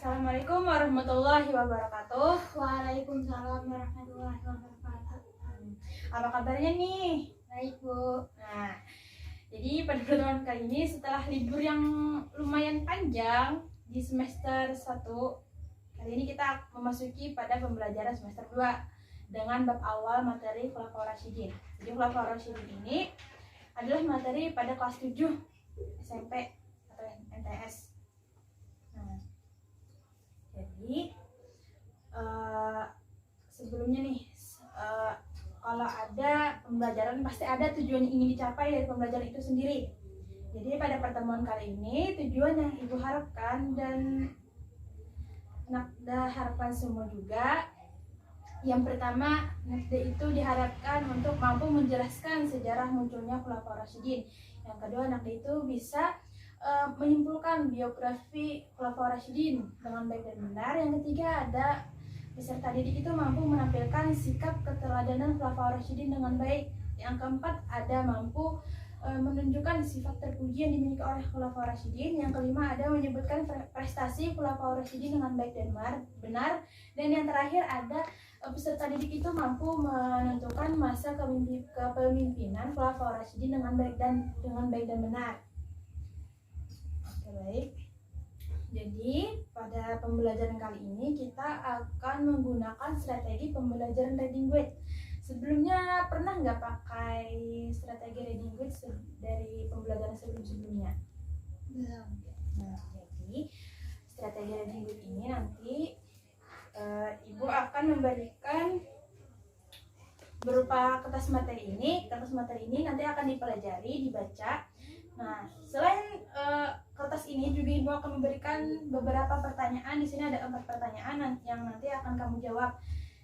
Assalamualaikum warahmatullahi wabarakatuh. Waalaikumsalam warahmatullahi wabarakatuh. Apa kabarnya nih? Baik, Bu. Nah, jadi pada pertemuan kali ini setelah libur yang lumayan panjang di semester 1, kali ini kita memasuki pada pembelajaran semester 2 dengan bab awal materi Khulafaur Rasyidin. Jadi Khulafaur Rasyidin ini adalah materi pada kelas 7 SMP atau MTS. Nah, jadi sebelumnya nih, kalau ada pembelajaran pasti ada tujuan yang ingin dicapai dari pembelajaran itu sendiri. Jadi pada pertemuan kali ini tujuan yang ibu harapkan dan Nakda harapkan semua juga, yang pertama Nakda itu diharapkan untuk mampu menjelaskan sejarah munculnya Khulafaur Rasyidin. Yang kedua, Nakda itu bisa menyimpulkan biografi Khulafaur Rasyidin dengan baik dan benar. Yang ketiga, ada peserta didik itu mampu menampilkan sikap keteladanan Khulafaur Rasyidin dengan baik. Yang keempat, ada mampu menunjukkan sifat terpuji yang dimiliki oleh Khulafaur Rasyidin. Yang kelima, ada menyebutkan prestasi Khulafaur Rasyidin dengan baik dan benar. Dan yang terakhir, ada peserta didik itu mampu menentukan masa kepemimpinan Khulafaur Rasyidin dengan baik dan benar. Baik, jadi pada pembelajaran kali ini kita akan menggunakan strategi pembelajaran reading guide. Sebelumnya pernah nggak pakai strategi reading guide dari pembelajaran sebelumnya? Belum. Nah, jadi strategi reading guide ini nanti ibu akan memberikan berupa kertas materi ini. Kertas materi ini nanti akan dipelajari, dibaca. Nah, selain kertas ini juga ibu akan memberikan beberapa pertanyaan. Di sini ada 4 pertanyaan yang nanti akan kamu jawab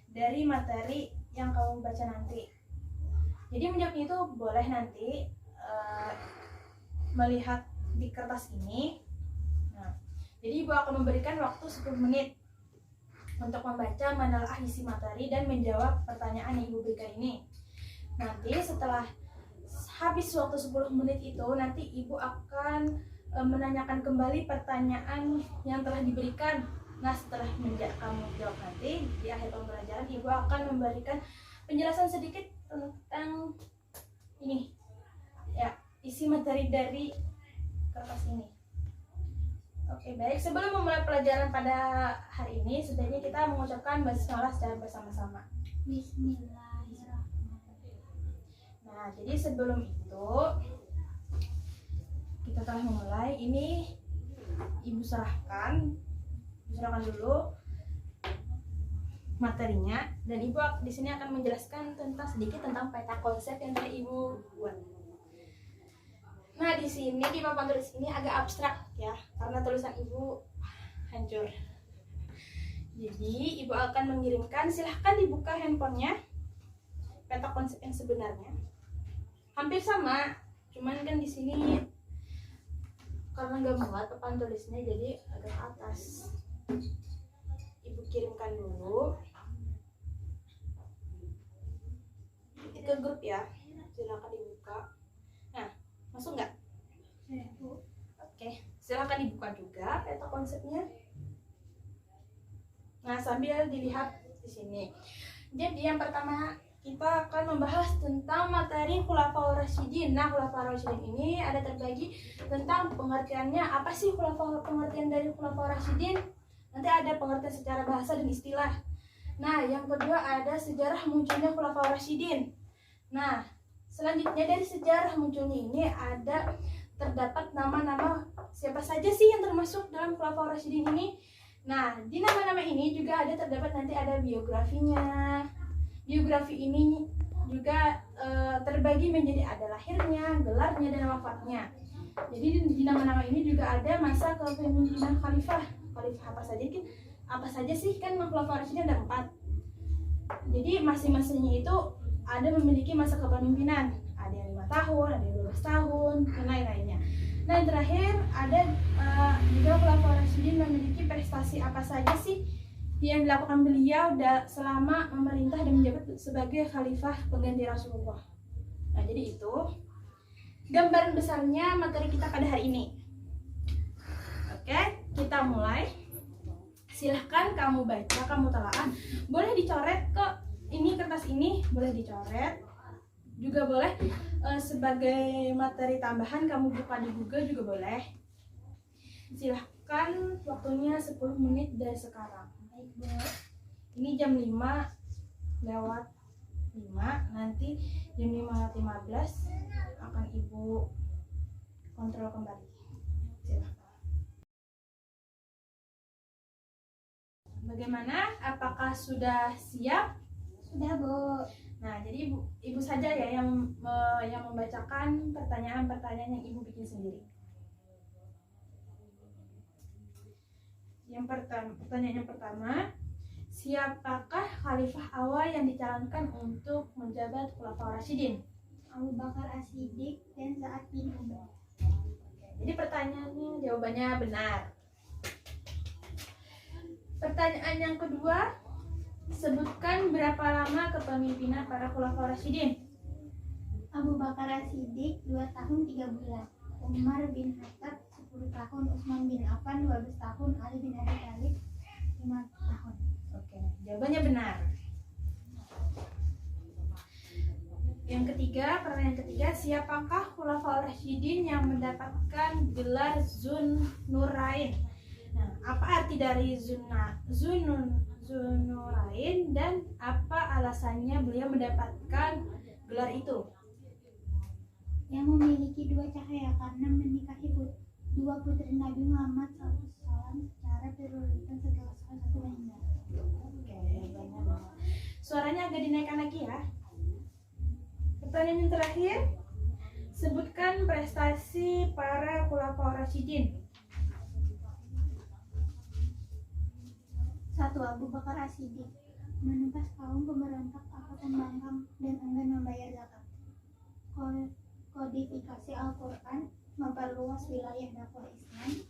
dari materi yang kamu baca nanti. Jadi menjawabnya itu boleh nanti melihat di kertas ini. Nah, jadi ibu akan memberikan waktu 10 menit untuk membaca, menelaah isi materi dan menjawab pertanyaan yang ibu berikan ini. Nanti setelah habis waktu 10 menit itu, nanti ibu akan menanyakan kembali pertanyaan yang telah diberikan. Nah, setelah kamu jawab nanti, di akhir pembelajaran ibu akan memberikan penjelasan sedikit tentang ini, ya, isi materi dari kertas ini. Oke, baik. Sebelum memulai pelajaran pada hari ini, sebaiknya kita mengucapkan basmalah secara bersama-sama. Bismillahirrahmanirrahim. Nah, jadi sebelum itu kita telah memulai. Ini ibu serahkan dulu materinya, dan ibu di sini akan menjelaskan sedikit tentang peta konsep yang tadi ibu buat. Nah, di sini di papan tulis ini agak abstrak ya, karena tulisan ibu hancur. Jadi ibu akan mengirimkan, silahkan dibuka handphonenya, peta konsep yang sebenarnya. Hampir sama, cuman kan di sini karena nggak muat papan tulisnya jadi agak atas. Ibu kirimkan dulu ke grup ya, silakan dibuka. Nah, masuk nggak? Oke, silakan dibuka juga peta konsepnya. Nah, sambil dilihat di sini. Jadi yang pertama kita akan membahas tentang materi Khulafaur Rasyidin. Nah, Khulafaur Rasyidin ini ada terbagi tentang pengertiannya. Apa sih pengertian dari Khulafaur Rasyidin? Nanti ada pengertian secara bahasa dan istilah. Nah, yang kedua ada sejarah munculnya Khulafaur Rasyidin. Nah, selanjutnya dari sejarah munculnya ini terdapat nama-nama siapa saja sih yang termasuk dalam Khulafaur Rasyidin ini. Nah, di nama-nama ini juga terdapat nanti ada biografinya. Biografi ini juga terbagi menjadi ada lahirnya, gelarnya, dan wafatnya. Jadi di nama-nama ini juga ada masa kepemimpinan khalifah. Khalifah apa saja sih, kan Khulafaur Rasyidin ada 4. Jadi masing-masingnya itu ada memiliki masa kepemimpinan. Ada yang 5 tahun, ada yang 12 tahun, dan lain-lainnya. Nah, yang terakhir ada juga Khulafaur Rasyidin memiliki prestasi apa saja sih yang dilakukan beliau selama memerintah dan menjabat sebagai khalifah pengganti Rasulullah. Nah, jadi itu gambaran besarnya materi kita pada hari ini. Oke, kita mulai. Silahkan kamu baca, kamu telaah. Boleh dicoret kok, ini kertas ini boleh dicoret. Juga boleh sebagai materi tambahan kamu buka di Google juga boleh. Silahkan, waktunya 10 menit dari sekarang. Baik, Bu. Ini jam 5:05, nanti jam 5:15 akan Ibu kontrol kembali. Silahkan. Bagaimana? Apakah sudah siap? Sudah, Bu. Nah, jadi ibu saja ya yang membacakan pertanyaan-pertanyaan yang Ibu bikin sendiri. Pertanyaan yang pertama, siapakah khalifah awal yang dicalonkan untuk menjabat Khulafaur Rasyidin? Abu Bakar As-Siddiq dan Sa'ad bin Ubaidah. Jadi pertanyaannya jawabannya benar. Pertanyaan yang kedua, sebutkan berapa lama kepemimpinan para Khulafaur Rasyidin? Abu Bakar As-Siddiq 2 tahun 3 bulan. Umar bin Khattab 10 tahun, Utsman bin Affan 12 tahun, Ali bin Abi Thalib 5 tahun. Oke, jawabannya benar. Pertanyaan ketiga, siapakah Khulafaur Rasyidin yang mendapatkan gelar Zunnurain? Nah, apa arti dari Zunnurain dan apa alasannya beliau mendapatkan gelar itu? Yang memiliki 2 cahaya karena menikahi dua putri Nabi Muhammad SAW secara berurutan setelah salah satu meninggal. Oke, benar. Suaranya agak dinaikkan lagi ya. Pertanyaan yang terakhir, sebutkan prestasi para Khulafaur Rasyidin. 1. Abu Bakar As-Siddiq menumpas kaum pemberontak atau pembangkang dan enggan membayar zakat. Kodifikasi Al-Quran, memperluas wilayah dakwah Islam,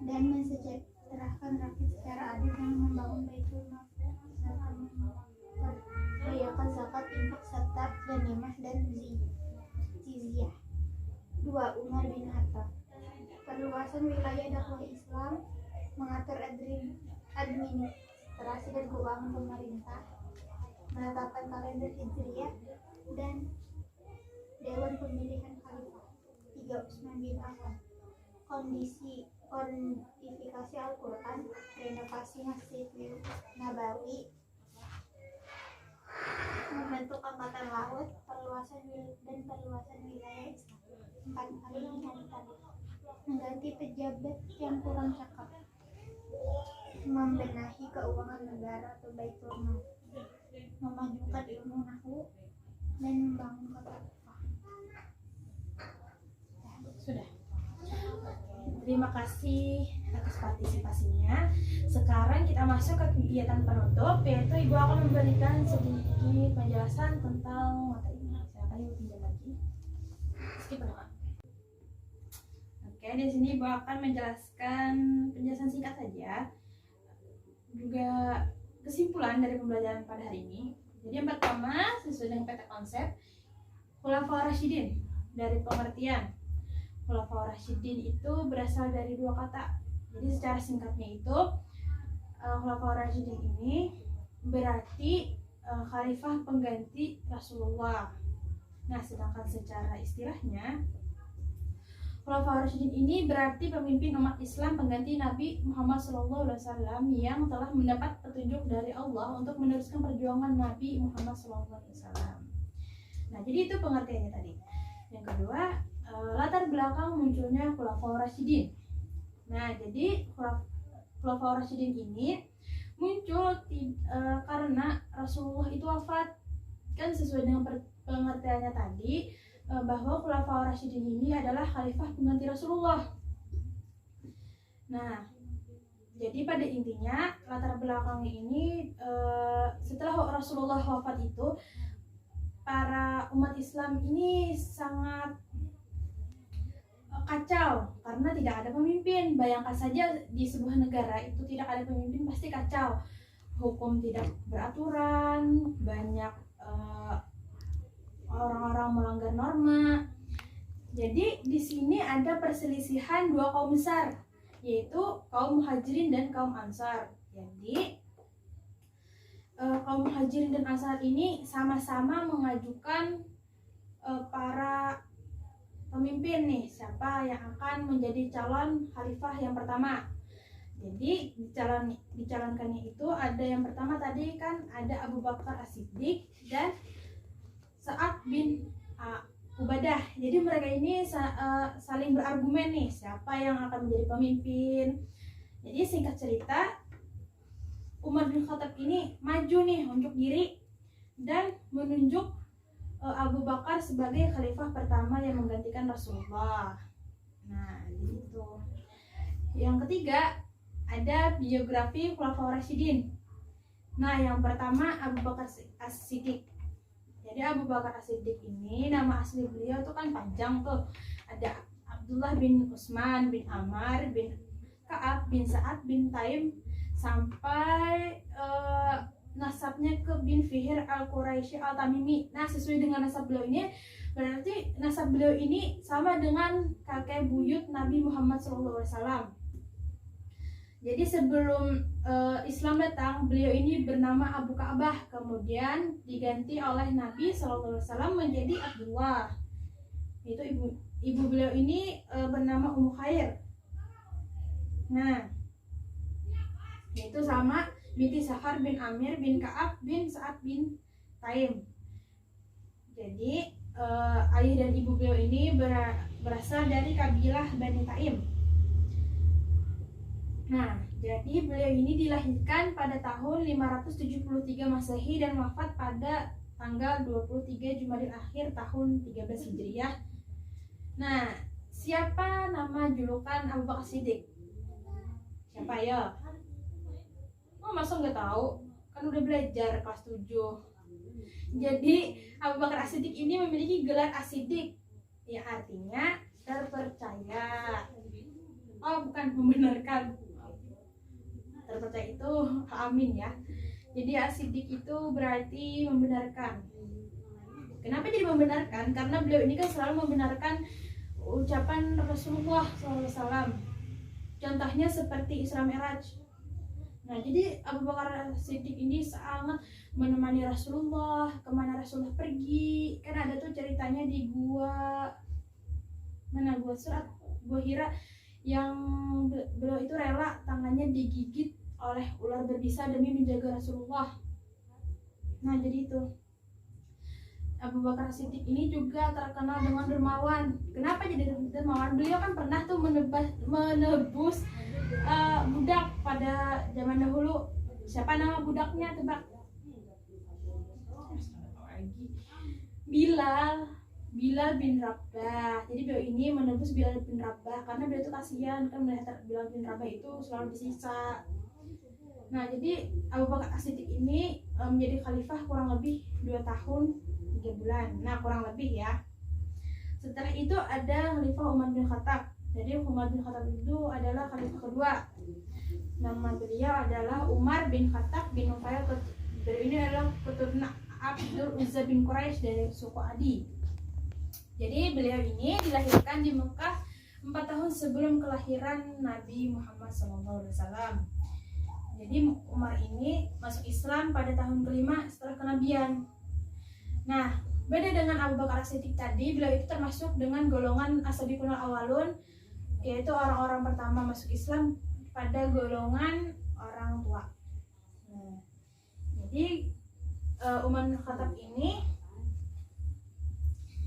dan mensejahterakan rakyat secara adil dengan membangun Baitul Mal, membayarkan zakat, infak, serta ghanimah dan jizyah. 2. Umar bin Khattab perluasan wilayah dakwah Islam, mengatur administrasi dan keuangan pemerintah, menetapkan kalender Hijriah dan Dewan Pemilihan Khalifah. 3. Utsman bin Affan kodifikasi Al-Quran, renovasi Masjid Nabawi, membentuk angkatan laut, perluasan wilayah Islam. 4. Ali bin Abi Thalib mengganti pejabat yang kurang cakap, membenahi keuangan negara atau Baitul Mal, memajukan ilmu nahwu, dan membangun kota Kufah. Sudah. Terima kasih atas partisipasinya. Sekarang kita masuk ke kegiatan penutup, yaitu Ibu akan memberikan sedikit penjelasan tentang materinya. Silakan Ibu pinjam lagi. Skip dulu. Oke, di sini Ibu akan menjelaskan penjelasan singkat saja, juga kesimpulan dari pembelajaran pada hari ini. Jadi yang pertama, sesuai dengan peta konsep, Khulafaur Rasyidin. Dari pengertian, Khulafaur Rasyidin itu berasal dari 2 kata. Jadi secara singkatnya itu, Khulafaur Rasyidin ini berarti khalifah pengganti Rasulullah. Nah, sedangkan secara istilahnya, Khulafaur Rasyidin ini berarti pemimpin umat Islam pengganti Nabi Muhammad SAW yang telah mendapat petunjuk dari Allah untuk meneruskan perjuangan Nabi Muhammad SAW. Nah, jadi itu pengertiannya tadi. Yang kedua, latar belakang munculnya Khulafaur Rasyidin. Nah, jadi Khulafaur Rasyidin ini muncul karena Rasulullah itu wafat. Kan sesuai dengan pengertiannya tadi, bahwa Khulafaur Rasyidin ini adalah khalifah pengganti Rasulullah. Nah, jadi pada intinya latar belakangnya ini, setelah Rasulullah wafat itu, para umat Islam ini sangat kacau karena tidak ada pemimpin. Bayangkan saja di sebuah negara itu tidak ada pemimpin, pasti kacau. Hukum tidak beraturan, banyak orang-orang melanggar norma. Jadi di sini ada perselisihan 2 kaum besar, yaitu kaum Muhajirin dan kaum Ansar. Jadi kaum Muhajirin dan Ansar ini sama-sama mengajukan para pemimpin nih, siapa yang akan menjadi calon khalifah yang pertama. Jadi dicalonkannya itu ada yang pertama tadi kan ada Abu Bakar As-Siddiq dan Sa'ad bin Ubadah. Jadi mereka ini saling berargumen nih siapa yang akan menjadi pemimpin. Jadi singkat cerita, Umar bin Khattab ini maju nih unjuk diri dan menunjuk Abu Bakar sebagai khalifah pertama yang menggantikan Rasulullah. Nah, gitu. Yang ketiga ada biografi Khulafaur Rasyidin. Nah, yang pertama Abu Bakar As-Siddiq. Jadi Abu Bakar As-Siddiq ini nama asli beliau tuh kan panjang tuh. Ada Abdullah bin Utsman bin Ammar bin Ka'ab bin Sa'ad bin Taim sampai nasabnya ke bin Fihr al-Quraisy al-Tamimi. Nah, sesuai dengan nasab beliau ini berarti nasab beliau ini sama dengan kakek buyut Nabi Muhammad SAW. Jadi sebelum Islam datang, beliau ini bernama Abu Ka'bah, kemudian diganti oleh Nabi SAW menjadi Abdullah. Itu ibu beliau ini bernama Ummu Khair. Nah, yaitu sama binti Sa'ad bin Amir bin Ka'ab bin Sa'ad bin Taim. Jadi ayah dan ibu beliau ini berasal dari kabilah Bani Taim. Nah, jadi beliau ini dilahirkan pada tahun 573 Masehi dan wafat pada tanggal 23 Jumadil Akhir tahun 13 Hijriah. Nah, siapa nama julukan Abu Bakar Siddiq? Siapa ya? Oh, masa nggak tahu? Kan udah belajar kelas 7. Jadi Abu Bakar As-Siddiq ini memiliki gelar As-Siddiq, yang artinya terpercaya. Oh, bukan, membenarkan. Terpercaya itu amin ya. Jadi As-Siddiq itu berarti membenarkan. Kenapa jadi membenarkan? Karena beliau ini kan selalu membenarkan ucapan Rasulullah SAW. Contohnya seperti Isra Mi'raj. Nah, jadi Abu Bakar Siddiq ini sangat menemani Rasulullah kemana Rasulullah pergi. Kan ada tuh ceritanya di gua Hira, yang beliau itu rela tangannya digigit oleh ular berbisa demi menjaga Rasulullah. Nah, jadi itu Abu Bakar Siddiq ini juga terkenal dengan dermawan. Kenapa jadi dermawan? Beliau kan pernah tuh menebus budak pada zaman dahulu. Siapa nama budaknya, tebak? Bilal bin Rabah. Jadi beliau ini menebus Bilal bin Rabah karena beliau itu kasihan kan melihat Bilal bin Rabah itu selalu disiksa. Nah, jadi Abu Bakar As-Siddiq ini menjadi khalifah kurang lebih 2 tahun 3 bulan. Nah, kurang lebih ya. Setelah itu ada khalifah Umar bin Khattab. Jadi Umar bin Khattab itu adalah khalifah kedua. Nama beliau adalah Umar bin Khattab bin Nufail. Beliau ini adalah keturunan Abdul Uzza bin Quraisy dari suku Adi. Jadi beliau ini dilahirkan di Mekah 4 tahun sebelum kelahiran Nabi Muhammad SAW. Jadi Umar ini masuk Islam pada tahun kelima setelah kenabian. Nah, beda dengan Abu Bakar As-Siddiq tadi, beliau itu termasuk dengan golongan as-sabiqun al-awwalun, yaitu orang-orang pertama masuk Islam pada golongan orang tua. Nah, jadi Umar bin Khattab ini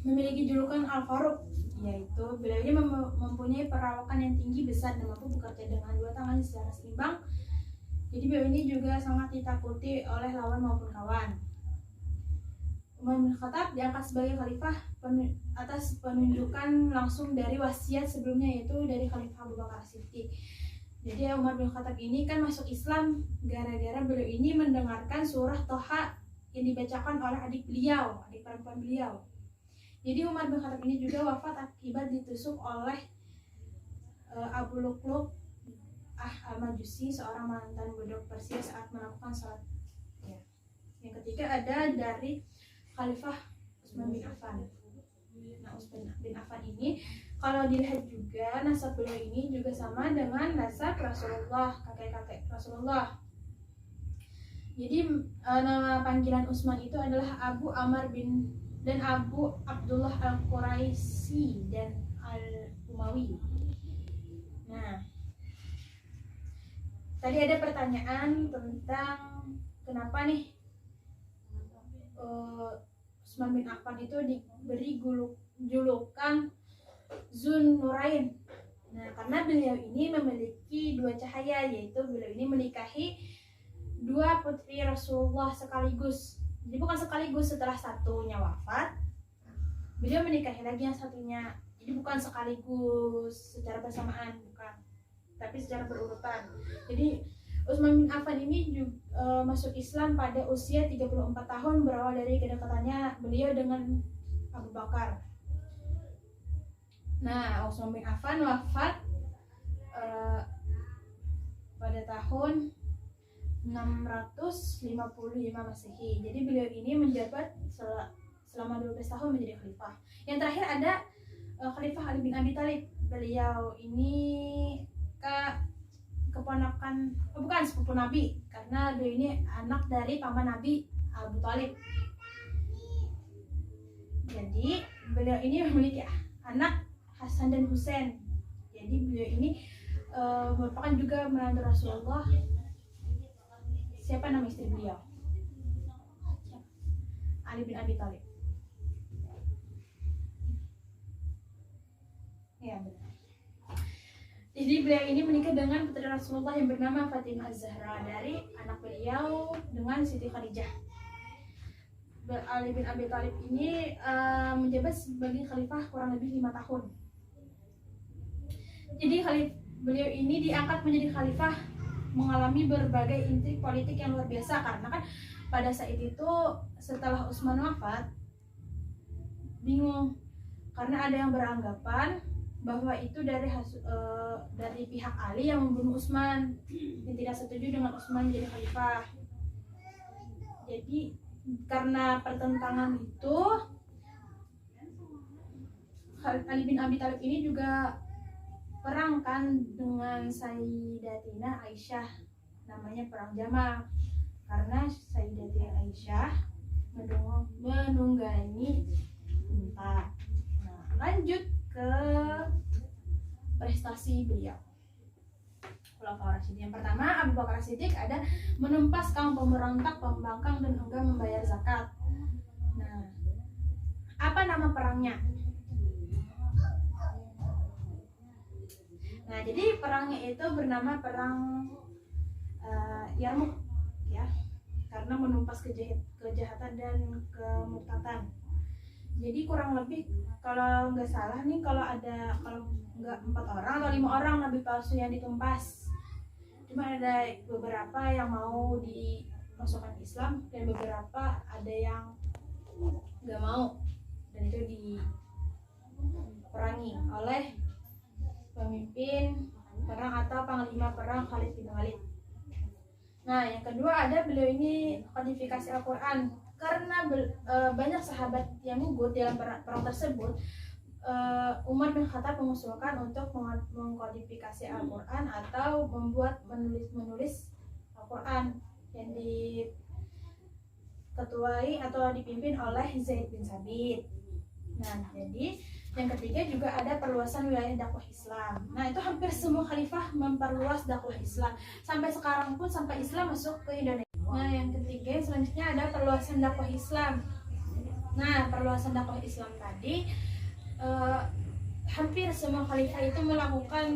memiliki julukan Al-Faruq, yaitu beliau ini mempunyai perawakan yang tinggi, besar, dan mampu bekerja dengan 2 tangan secara seimbang. Jadi beliau ini juga sangat ditakuti oleh lawan maupun kawan. Umar bin Khattab diangkat sebagai khalifah atas penunjukan langsung dari wasiat sebelumnya, yaitu dari Khalifah Abu Bakar Siddiq. Jadi Umar bin Khattab ini kan masuk Islam gara-gara beliau ini mendengarkan surah Thaha yang dibacakan oleh adik perempuan beliau. Jadi Umar bin Khattab ini juga wafat akibat ditusuk oleh Abu Luqluq al-Majusi, seorang mantan budak Persia saat melakukan salat. Ya. Yang ketiga ada dari Khalifah Utsman bin Affan. Nah, Utsman bin Affan ini Kalau dilihat juga nasab beliau ini juga sama dengan nasab Rasulullah, kakek-kakek Rasulullah. Jadi nama panggilan Utsman itu adalah Abu Amr bin dan Abu Abdullah Al-Quraisy dan Al-Umawi. Nah, tadi ada pertanyaan tentang kenapa nih Utsman bin Affan itu diberi julukan Zun Nurain. Nah, karena beliau ini memiliki dua cahaya, yaitu beliau ini menikahi dua putri Rasulullah sekaligus. Jadi bukan sekaligus, setelah satunya wafat, beliau menikahi lagi yang satunya. Jadi bukan sekaligus secara bersamaan, bukan, tapi secara berurutan. Jadi Utsman bin Affan ini juga masuk Islam pada usia 34 tahun, berawal dari kedekatannya beliau dengan Abu Bakar. Nah, Utsman bin Affan wafat pada tahun 655 Masehi. Jadi beliau ini menjabat selama 12 tahun menjadi khalifah. Yang terakhir ada Khalifah Ali bin Abi Thalib. Beliau ini keponakan, bukan sepupu Nabi, karena beliau ini anak dari paman Nabi, Abu Thalib. Jadi beliau ini memiliki anak Hasan dan Husain. Jadi beliau ini merupakan juga menantu Rasulullah. Siapa nama istri beliau? Ali bin Abi Thalib. Ya, benar. Jadi beliau ini menikah dengan putri Rasulullah yang bernama Fatimah Az-Zahra dari anak beliau dengan Siti Khadijah. Ali bin Abi Thalib ini menjabat sebagai khalifah kurang lebih 5 tahun. Jadi beliau ini diangkat menjadi khalifah mengalami berbagai intrik politik yang luar biasa, karena kan pada saat itu setelah Utsman wafat bingung, karena ada yang beranggapan bahwa itu dari pihak Ali yang membunuh Utsman, yang tidak setuju dengan Utsman menjadi khalifah. Jadi karena pertentangan itu, Ali bin Abi Thalib ini juga perang kan dengan Sayyidatina Aisyah, namanya perang Jamal, karena Sayyidatina Aisyah menunggangi unta. Nah, lanjut ke prestasi beliau. Khulafaur Rasyidin. Yang pertama, Abu Bakar Siddiq ada menumpas kaum pemberontak, pembangkang dan enggan membayar zakat. Nah, apa nama perangnya? Nah, jadi perangnya itu bernama perang Yarmuk, ya, karena menumpas kejahatan dan kemurtatan. Jadi kurang lebih kalau nggak salah nih, kalau nggak 4 orang atau 5 orang nabi palsu yang ditumpas. Cuma ada beberapa yang mau dimasukkan Islam dan beberapa ada yang nggak mau, dan itu diperangi oleh pemimpin perang atau panglima perang Khalid bin Walid. Nah, yang kedua ada beliau ini kodifikasi Al-Quran, karena banyak sahabat yang gugur dalam perang tersebut. Umar bin Khattab mengusulkan untuk mengkodifikasi Al-Quran atau menulis Al-Quran yang diketuai atau dipimpin oleh Zaid bin Sabit. Nah, jadi yang ketiga juga ada perluasan wilayah dakwah Islam. Nah, itu hampir semua khalifah memperluas dakwah Islam. Sampai sekarang pun, sampai Islam masuk ke Indonesia. Nah, yang ketiga selanjutnya ada perluasan dakwah Islam. Nah, perluasan dakwah Islam tadi hampir semua khalifah itu melakukan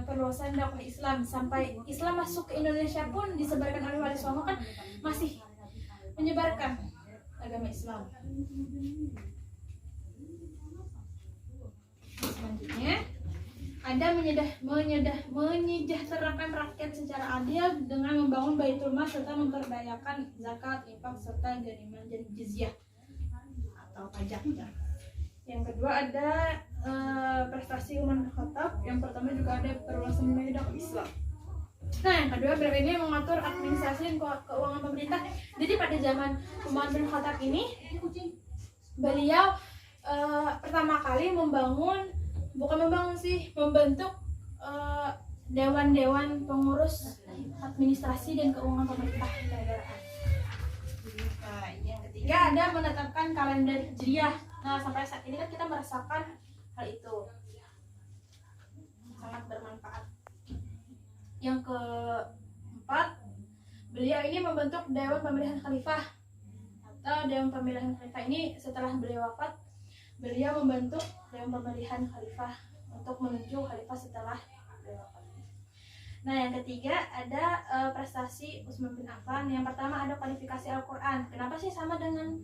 perluasan dakwah Islam. Sampai Islam masuk ke Indonesia pun disebarkan oleh Wali Songo, kan masih menyebarkan agama Islam. Selanjutnya ada menyejahterakan rakyat secara adil dengan membangun Baitul Mal serta memperdayakan zakat, infak serta ganimah dan jizyah atau pajak. Yang kedua ada prestasi Umar bin Khattab. Yang pertama juga ada perluasan wilayah dakwah Islam. Nah, yang kedua beliau ini mengatur administrasi dan keuangan pemerintah. Jadi pada zaman Umar bin Khattab ini beliau pertama kali membangun bukan membangun sih, membentuk dewan-dewan pengurus administrasi dan keuangan pemerintah kenegaraan. Nah, yang ketiga ada menetapkan kalender hijriah. Nah, sampai saat ini kan kita merasakan hal itu sangat bermanfaat. Yang keempat, beliau ini membentuk Dewan Pemilihan Khalifah atau Dewan Pemilihan Khalifah ini setelah beliau wafat, beliau membentuk Dewan Pemilihan Khalifah untuk menuju Khalifah setelah beliau wafat. Nah, yang ketiga ada prestasi Utsman bin Affan. Yang pertama ada kualifikasi Al-Quran. Kenapa sih sama dengan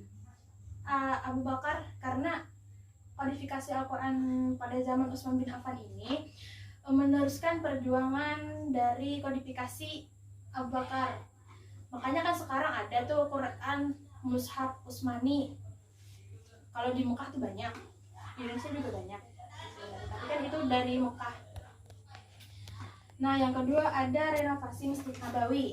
Abu Bakar? Karena kualifikasi Al-Quran pada zaman Utsman bin Affan ini meneruskan perjuangan dari kodifikasi Abu Bakar. Makanya kan sekarang ada tuh Quran Mushaf Utsmani. Kalau di Mekah tuh banyak, di Indonesia juga banyak. Tapi kan itu dari Mekah. Nah, yang kedua ada renovasi Masjid Nabawi.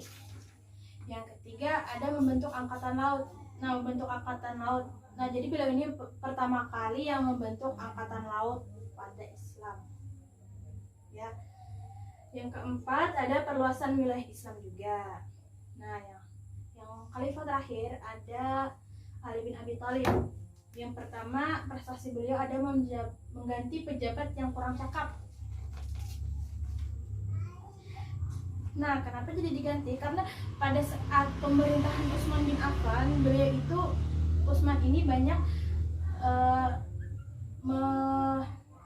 Yang ketiga ada membentuk Angkatan Laut. Nah, membentuk Angkatan Laut. Nah, jadi beliau ini pertama kali yang membentuk Angkatan Laut pada Islam. Ya. Yang keempat ada perluasan wilayah Islam juga. Nah, yang khalifah terakhir ada Ali bin Abi Thalib. Yang pertama prestasi beliau ada mengganti pejabat yang kurang cakap. Nah, kenapa jadi diganti? Karena pada saat pemerintahan Utsman bin Affan, beliau itu Utsman ini banyak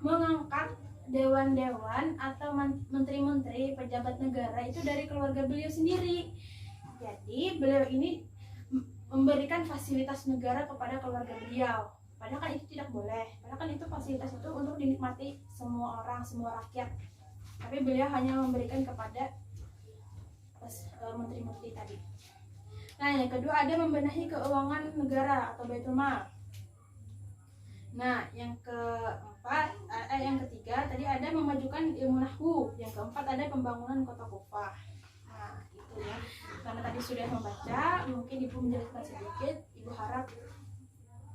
mengangkat dewan-dewan atau menteri-menteri pejabat negara itu dari keluarga beliau sendiri. Jadi beliau ini memberikan fasilitas negara kepada keluarga beliau. Padahal kan itu tidak boleh. Padahal kan itu fasilitas itu untuk dinikmati semua orang, semua rakyat. Tapi beliau hanya memberikan kepada menteri-menteri tadi. Nah, yang kedua ada membenahi keuangan negara atau Baitul Mal. Nah, yang ketiga tadi ada memajukan ilmu nahwu. Yang keempat ada pembangunan kota Kufah. Nah, itu ya. Karena tadi sudah membaca, mungkin Ibu menjelaskan sedikit. Ibu harap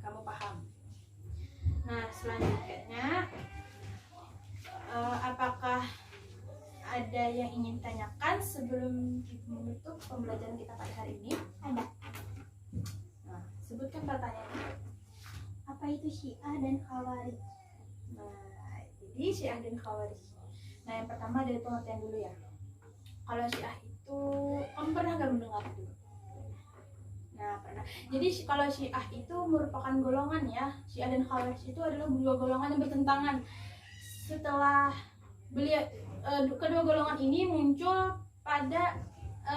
kamu paham. Nah, selanjutnya apakah ada yang ingin ditanyakan sebelum menutup pembelajaran kita pada hari ini? Ada. Nah, sebutkan pertanyaannya. Apa itu Syiah dan Khawarij? Nah, jadi Syiah dan Khawarij. Nah, yang pertama dari pengertian dulu ya. Kalau Syiah itu, kamu pernah nggak mendengar dulu? Nah, pernah. Jadi kalau Syiah itu merupakan golongan ya. Syiah dan Khawarij itu adalah dua golongan yang bertentangan. Setelah kedua golongan ini muncul pada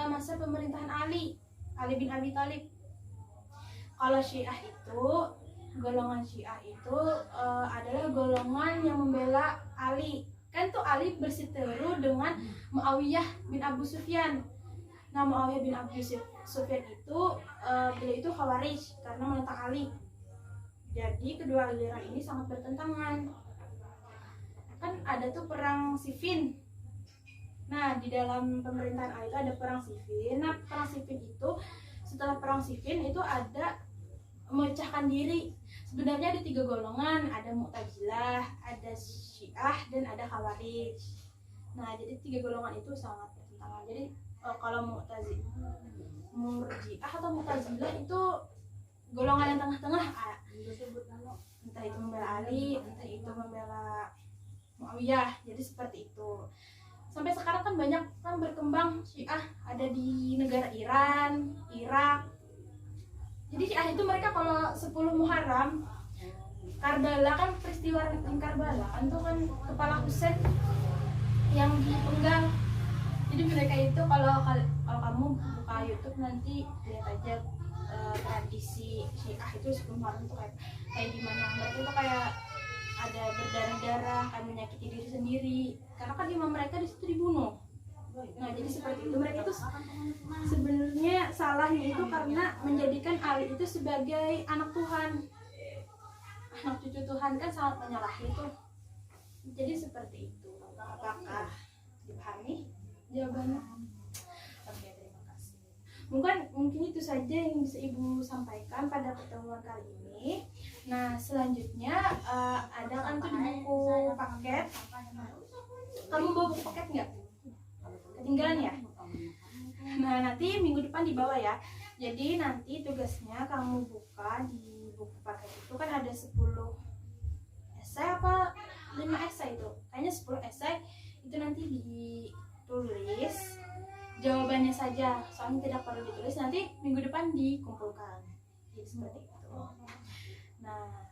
masa pemerintahan Ali bin Abi Thalib. Kalau Syiah itu, golongan Syiah itu adalah golongan yang membela Ali. Kan tuh Ali berseteru dengan Muawiyah bin Abu Sufyan. Nah, Muawiyah bin Abu Sufyan itu beliau itu Khawarij karena menentang Ali. Jadi kedua aliran ini sangat bertentangan. Kan ada tuh perang Siffin. Nah, di dalam pemerintahan Ali itu ada perang Siffin. Nah, perang Siffin itu, setelah perang Siffin itu ada memecahkan diri. Sebenarnya ada 3 golongan, ada Mu'tazilah, ada Syiah, dan ada Khawarij. Nah, jadi 3 golongan itu sangat bertentangan. Jadi kalau Murji'ah atau Mu'tazilah itu golongan yang tengah-tengah. Entah itu membela Ali, entah itu membela Muawiyah. Jadi seperti itu. Sampai sekarang kan banyak kan berkembang Syiah, ada di negara Iran, Irak. Jadi Syiah itu mereka kalau 10 Muharram, Karbala kan peristiwa yang Karbala kan tuh kan kepala Husain yang dipenggal. Jadi mereka itu kalau kamu buka YouTube nanti lihat aja tradisi Syiah itu 10 Muharram tuh kayak gimana. Mereka itu kayak ada berdarah-darah, kan menyakiti diri sendiri karena kan imam mereka di situ dibunuh. Nah, jadi seperti itu. Mereka itu sebenarnya salahnya itu karena menjadikan Ali itu sebagai anak Tuhan, anak cucu Tuhan, kan sangat menyalahi itu. Jadi seperti itu. Apakah dipahami jawabannya? Oke, terima kasih. Mungkin itu saja yang bisa Ibu sampaikan pada pertemuan kali ini. Nah, selanjutnya ada kan tuh di buku paket. Kamu bawa buku paket nggak? Ketinggalan ya? Nah, nanti minggu depan dibawa ya. Jadi nanti tugasnya kamu buka di buku paket itu kan ada 10 esai apa 5 esai itu. Kayaknya 10 esai itu nanti ditulis jawabannya saja. Soalnya tidak perlu ditulis, nanti minggu depan dikumpulkan. Jadi seperti itu. Nah,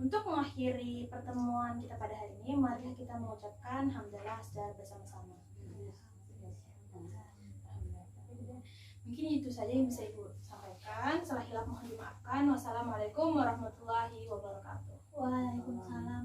untuk mengakhiri pertemuan kita pada hari ini, mari kita mengucapkan hamdalah secara bersama-sama. Mungkin itu saja yang bisa Ibu sampaikan. Salah hilaf mohon dimaafkan. Wassalamualaikum warahmatullahi wabarakatuh. Waalaikumsalam.